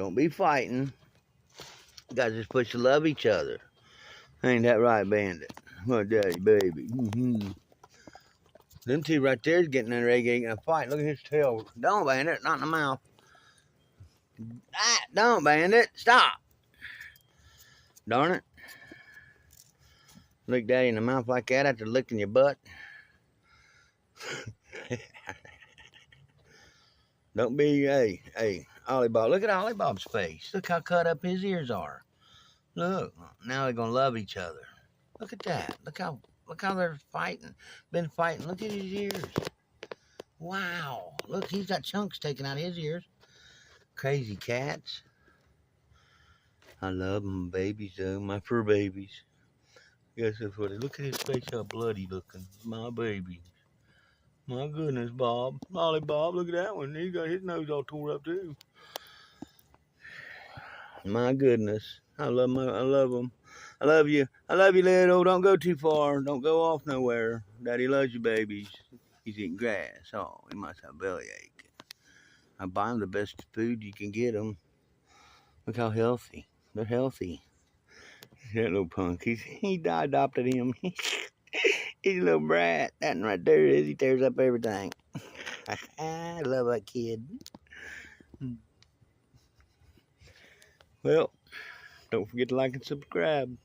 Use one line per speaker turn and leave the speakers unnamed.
Don't be fighting. You guys are supposed to love each other. Ain't that right, Bandit? My daddy, baby. Them two right there is getting ready to get a fight. Look at his tail. Don't, Bandit. Not in the mouth. Ah, don't, Bandit. Stop. Darn it. Look daddy in the mouth like that after licking your butt. Don't be, hey, Ollie Bob. Look at Ollie Bob's face. Look how cut up his ears are. Look, now they're gonna love each other. Look at that. Look how they're fighting. Been fighting. Look at his ears. Wow. Look, he's got chunks taken out of his ears. Crazy cats. I love them, babies though. My fur babies. Guess that's what it. Look at his face, how bloody looking. My baby. My goodness, Bob. Ollie Bob, look at that one. He got his nose all tore up too. My goodness. I love them. I love you. I love you, little. Don't go too far. Don't go off nowhere. Daddy loves you, babies. He's eating grass. Oh, he must have a bellyache. I buy him the best food you can get him. Look how healthy. They're healthy. That little punk. I adopted him. He's a little brat. That one right there is. He tears up everything. I love that kid. Well, don't forget to like and subscribe.